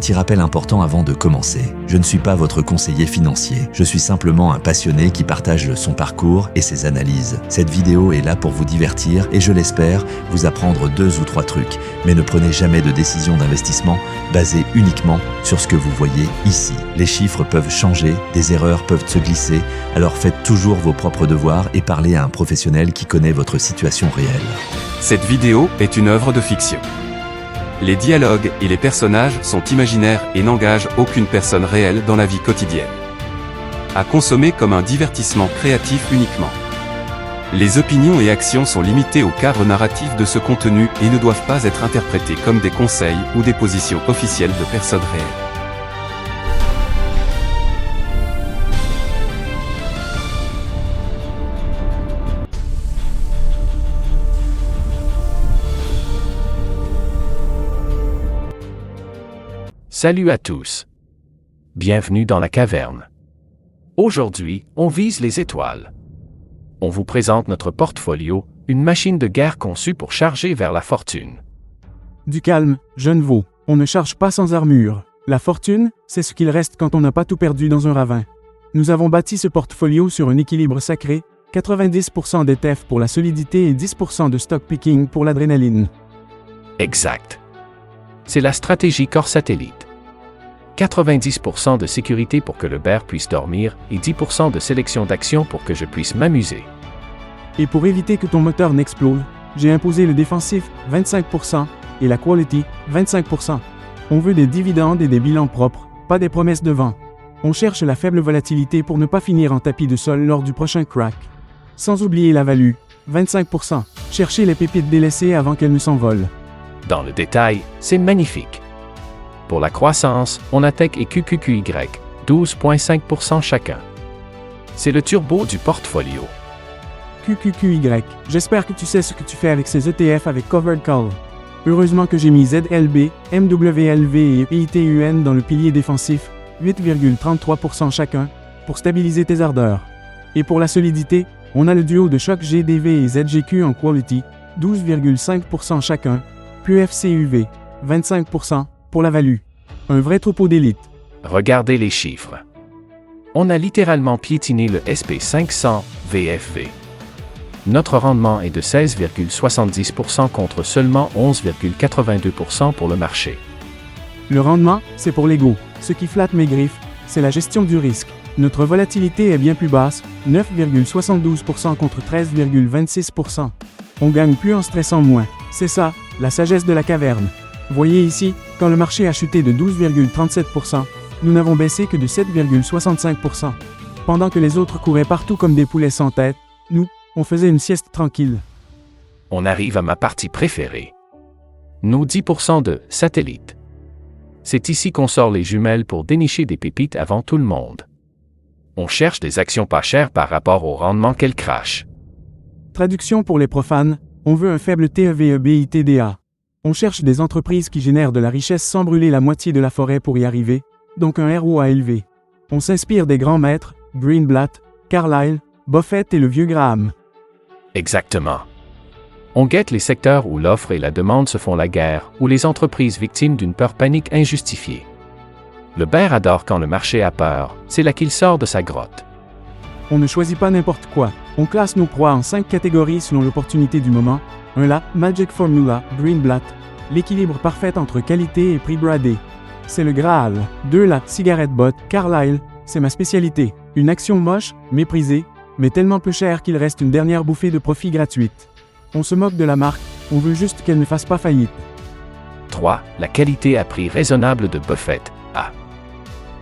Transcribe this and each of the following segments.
petit rappel important avant de commencer. Je ne suis pas votre conseiller financier. Je suis simplement un passionné qui partage son parcours et ses analyses. Cette vidéo est là pour vous divertir et je l'espère, vous apprendre 2 ou 3 trucs. Mais ne prenez jamais de décision d'investissement basée uniquement sur ce que vous voyez ici. Les chiffres peuvent changer, des erreurs peuvent se glisser, alors faites toujours vos propres devoirs et parlez à un professionnel qui connaît votre situation réelle. Cette vidéo est une œuvre de fiction. Les dialogues et les personnages sont imaginaires et n'engagent aucune personne réelle dans la vie quotidienne. À consommer comme un divertissement créatif uniquement. Les opinions et actions sont limitées au cadre narratif de ce contenu et ne doivent pas être interprétées comme des conseils ou des positions officielles de personnes réelles. Salut à tous. Bienvenue dans la caverne. Aujourd'hui, on vise les étoiles. On vous présente notre portfolio, une machine de guerre conçue pour charger vers la fortune. Du calme, jeune veau, on ne charge pas sans armure. La fortune, c'est ce qu'il reste quand on n'a pas tout perdu dans un ravin. Nous avons bâti ce portfolio sur un équilibre sacré, 90% d'ETF pour la solidité et 10% de stock picking pour l'adrénaline. Exact. C'est la stratégie corps satellite. 90% de sécurité pour que le bear puisse dormir et 10% de sélection d'action pour que je puisse m'amuser. Et pour éviter que ton moteur n'explose, j'ai imposé le défensif 25% et la quality 25%. On veut des dividendes et des bilans propres, pas des promesses de vent. On cherche la faible volatilité pour ne pas finir en tapis de sol lors du prochain crack. Sans oublier la value, 25%. Cherchez les pépites délaissées avant qu'elles ne s'envolent. Dans le détail, c'est magnifique. Pour la croissance, on attaque et QQQY, 12,5% chacun. C'est le turbo du portfolio. QQQY, j'espère que tu sais ce que tu fais avec ces ETF avec Covered Call. Heureusement que j'ai mis ZLB, MWLV et ITUN dans le pilier défensif, 8,33% chacun, pour stabiliser tes ardeurs. Et pour la solidité, on a le duo de choc GDV et ZGQ en quality, 12,5% chacun, puis FCUV, 25%, pour la value. Un vrai troupeau d'élite. Regardez les chiffres. On a littéralement piétiné le SP500 VFV. Notre rendement est de 16,70% contre seulement 11,82% pour le marché. Le rendement, c'est pour l'ego. Ce qui flatte mes griffes, c'est la gestion du risque. Notre volatilité est bien plus basse, 9,72% contre 13,26%. On gagne plus en stressant moins. C'est ça, la sagesse de la caverne. Voyez ici, quand le marché a chuté de 12,37%, nous n'avons baissé que de 7,65%. Pendant que les autres couraient partout comme des poulets sans tête, nous, on faisait une sieste tranquille. On arrive à ma partie préférée. Nos 10% de satellites. C'est ici qu'on sort les jumelles pour dénicher des pépites avant tout le monde. On cherche des actions pas chères par rapport au rendement qu'elles crachent. Traduction pour les profanes, on veut un faible TEVEBITDA. On cherche des entreprises qui génèrent de la richesse sans brûler la moitié de la forêt pour y arriver, donc un ROA élevé. On s'inspire des grands maîtres, Greenblatt, Carlyle, Buffett et le vieux Graham. Exactement. On guette les secteurs où l'offre et la demande se font la guerre, ou les entreprises victimes d'une peur panique injustifiée. Le bear adore quand le marché a peur, c'est là qu'il sort de sa grotte. On ne choisit pas n'importe quoi. On classe nos proies en 5 catégories selon l'opportunité du moment. 1 là, Magic Formula, Greenblatt, l'équilibre parfait entre qualité et prix bradé. C'est le Graal. 2 là, Cigarette Bot, Carlyle, c'est ma spécialité. Une action moche, méprisée, mais tellement peu chère qu'il reste une dernière bouffée de profit gratuite. On se moque de la marque, on veut juste qu'elle ne fasse pas faillite. 3. La qualité à prix raisonnable de Buffett, A.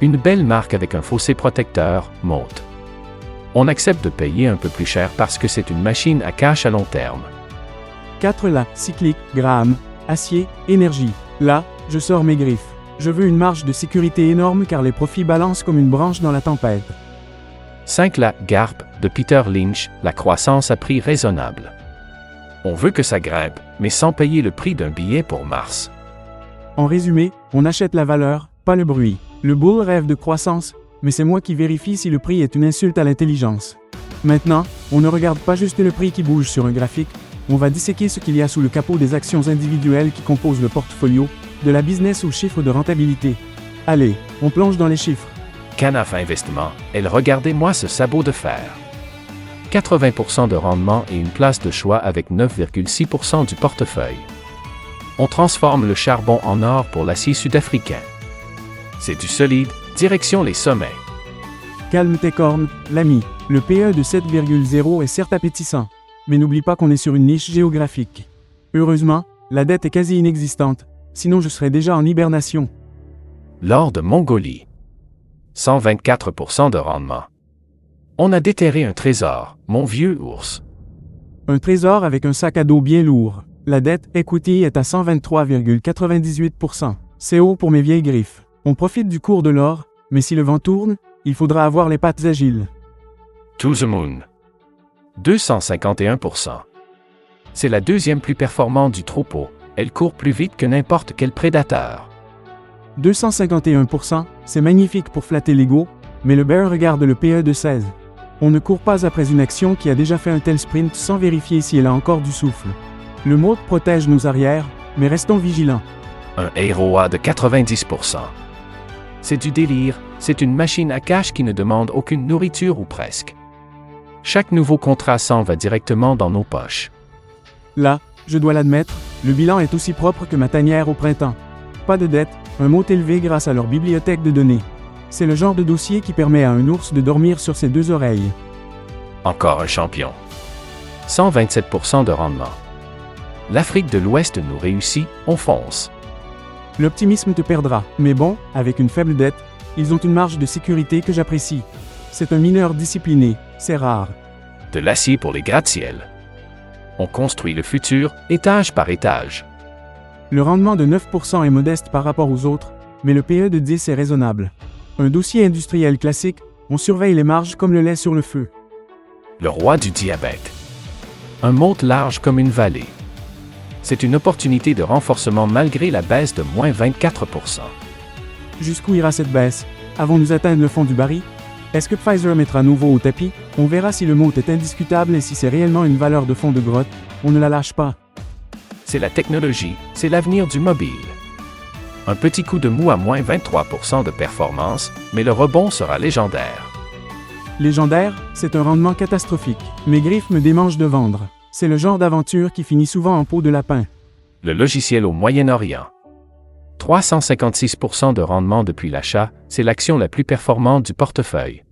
Une belle marque avec un fossé protecteur, Moat. On accepte de payer un peu plus cher parce que c'est une machine à cash à long terme. 4 là, Cyclique, Graham, Acier, Énergie. Là, je sors mes griffes. Je veux une marge de sécurité énorme car les profits balancent comme une branche dans la tempête. 5 là, Garp, de Peter Lynch, la croissance à prix raisonnable. On veut que ça grimpe, mais sans payer le prix d'un billet pour Mars. En résumé, on achète la valeur, pas le bruit. Le bull rêve de croissance, mais c'est moi qui vérifie si le prix est une insulte à l'intelligence. Maintenant, on ne regarde pas juste le prix qui bouge sur un graphique, on va disséquer ce qu'il y a sous le capot des actions individuelles qui composent le portfolio, de la business au chiffre de rentabilité. Allez, on plonge dans les chiffres. Canaf Investissement, elle regardez-moi ce sabot de fer. 80% de rendement et une place de choix avec 9,6% du portefeuille. On transforme le charbon en or pour l'acier sud-africain. C'est du solide, direction les sommets. Calme tes cornes, l'ami. Le PE de 7,0 est certes appétissant, mais n'oublie pas qu'on est sur une niche géographique. Heureusement, la dette est quasi inexistante, sinon je serais déjà en hibernation. L'or de Mongolie. 124% de rendement. On a déterré un trésor, mon vieux ours. Un trésor avec un sac à dos bien lourd. La dette equity est à 123,98%. C'est haut pour mes vieilles griffes. On profite du cours de l'or, mais si le vent tourne, il faudra avoir les pattes agiles. To the Moon. 251%. C'est la deuxième plus performante du troupeau. Elle court plus vite que n'importe quel prédateur. 251%, c'est magnifique pour flatter l'ego, mais le bear regarde le PE de 16. On ne court pas après une action qui a déjà fait un tel sprint sans vérifier si elle a encore du souffle. Le mode protège nos arrières, mais restons vigilants. Un ROA de 90%. C'est du délire, c'est une machine à cash qui ne demande aucune nourriture ou presque. Chaque nouveau contrat s'en va directement dans nos poches. Là, je dois l'admettre, le bilan est aussi propre que ma tanière au printemps. Pas de dette, un mot élevé grâce à leur bibliothèque de données. C'est le genre de dossier qui permet à un ours de dormir sur ses deux oreilles. Encore un champion. 127% de rendement. L'Afrique de l'Ouest nous réussit, on fonce. L'optimisme te perdra, mais bon, avec une faible dette, ils ont une marge de sécurité que j'apprécie. C'est un mineur discipliné, c'est rare. De l'acier pour les gratte-ciel. On construit le futur, étage par étage. Le rendement de 9% est modeste par rapport aux autres, mais le PE de 10 est raisonnable. Un dossier industriel classique, on surveille les marges comme le lait sur le feu. Le roi du diabète. Un moat large comme une vallée. C'est une opportunité de renforcement malgré la baisse de moins 24%. Jusqu'où ira cette baisse? Avons-nous atteint le fond du baril? Est-ce que Pfizer mettra à nouveau au tapis? On verra si le moat est indiscutable et si c'est réellement une valeur de fond de grotte. On ne la lâche pas. C'est la technologie, c'est l'avenir du mobile. Un petit coup de mou à moins 23% de performance, mais le rebond sera légendaire. Légendaire, c'est un rendement catastrophique. Mes griffes me démangent de vendre. C'est le genre d'aventure qui finit souvent en peau de lapin. Le logiciel au Moyen-Orient. 356% de rendement depuis l'achat, c'est l'action la plus performante du portefeuille.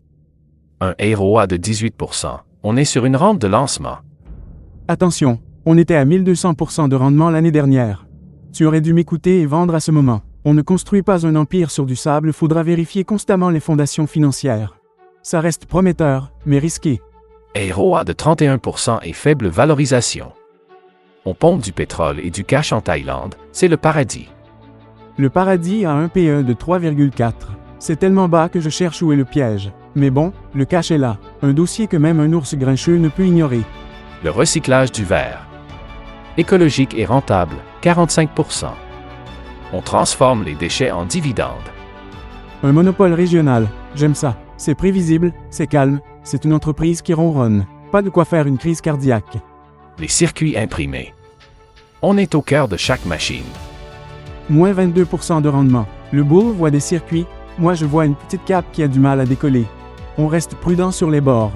Un ROA de 18%, on est sur une rampe de lancement. Attention, on était à 1200% de rendement l'année dernière. Tu aurais dû m'écouter et vendre à ce moment. On ne construit pas un empire sur du sable, faudra vérifier constamment les fondations financières. Ça reste prometteur, mais risqué. ROA de 31% et faible valorisation. On pompe du pétrole et du cash en Thaïlande, c'est le paradis. Le paradis a un PE de 3,4. C'est tellement bas que je cherche où est le piège. Mais bon, le cash est là, un dossier que même un ours grincheux ne peut ignorer. Le recyclage du verre. Écologique et rentable, 45%. On transforme les déchets en dividendes. Un monopole régional, j'aime ça. C'est prévisible, c'est calme, c'est une entreprise qui ronronne. Pas de quoi faire une crise cardiaque. Les circuits imprimés. On est au cœur de chaque machine. Moins 22% de rendement. Le bull voit des circuits, moi je vois une petite cape qui a du mal à décoller. On reste prudent sur les bords.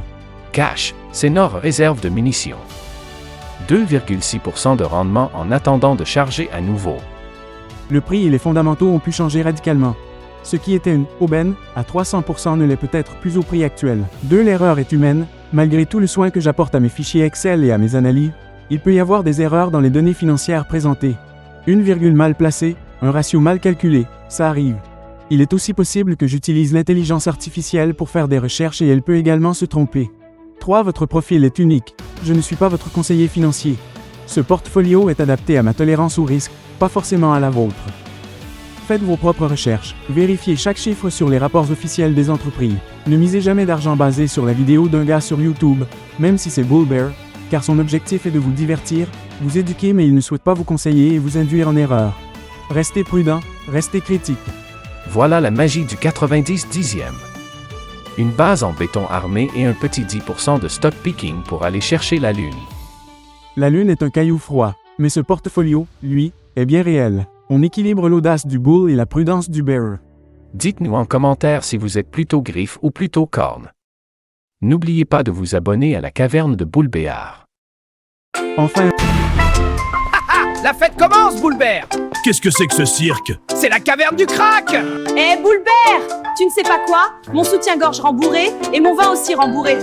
Cash, c'est notre réserve de munitions. 2,6% de rendement en attendant de charger à nouveau. Le prix et les fondamentaux ont pu changer radicalement. Ce qui était une aubaine, à 300% ne l'est peut-être plus au prix actuel. L'erreur est humaine, malgré tout le soin que j'apporte à mes fichiers Excel et à mes analyses, il peut y avoir des erreurs dans les données financières présentées. Une virgule mal placée, un ratio mal calculé, ça arrive. Il est aussi possible que j'utilise l'intelligence artificielle pour faire des recherches et elle peut également se tromper. 3. Votre profil est unique. Je ne suis pas votre conseiller financier. Ce portfolio est adapté à ma tolérance au risque, pas forcément à la vôtre. Faites vos propres recherches. Vérifiez chaque chiffre sur les rapports officiels des entreprises. Ne misez jamais d'argent basé sur la vidéo d'un gars sur YouTube, même si c'est Bull Bear, car son objectif est de vous divertir, vous éduquer mais il ne souhaite pas vous conseiller et vous induire en erreur. Restez prudent, restez critique. Voilà la magie du 90/10e. Une base en béton armé et un petit 10% de stock picking pour aller chercher la Lune. La Lune est un caillou froid, mais ce portfolio, lui, est bien réel. On équilibre l'audace du bull et la prudence du bearer. Dites-nous en commentaire si vous êtes plutôt griffe ou plutôt corne. N'oubliez pas de vous abonner à la caverne de Boulbéard. Enfin, La fête commence, Boulbert! Qu'est-ce que c'est que ce cirque? C'est la caverne du crack! Eh Boulbert, tu ne sais pas quoi? Mon soutien-gorge rembourré et mon vin aussi rembourré.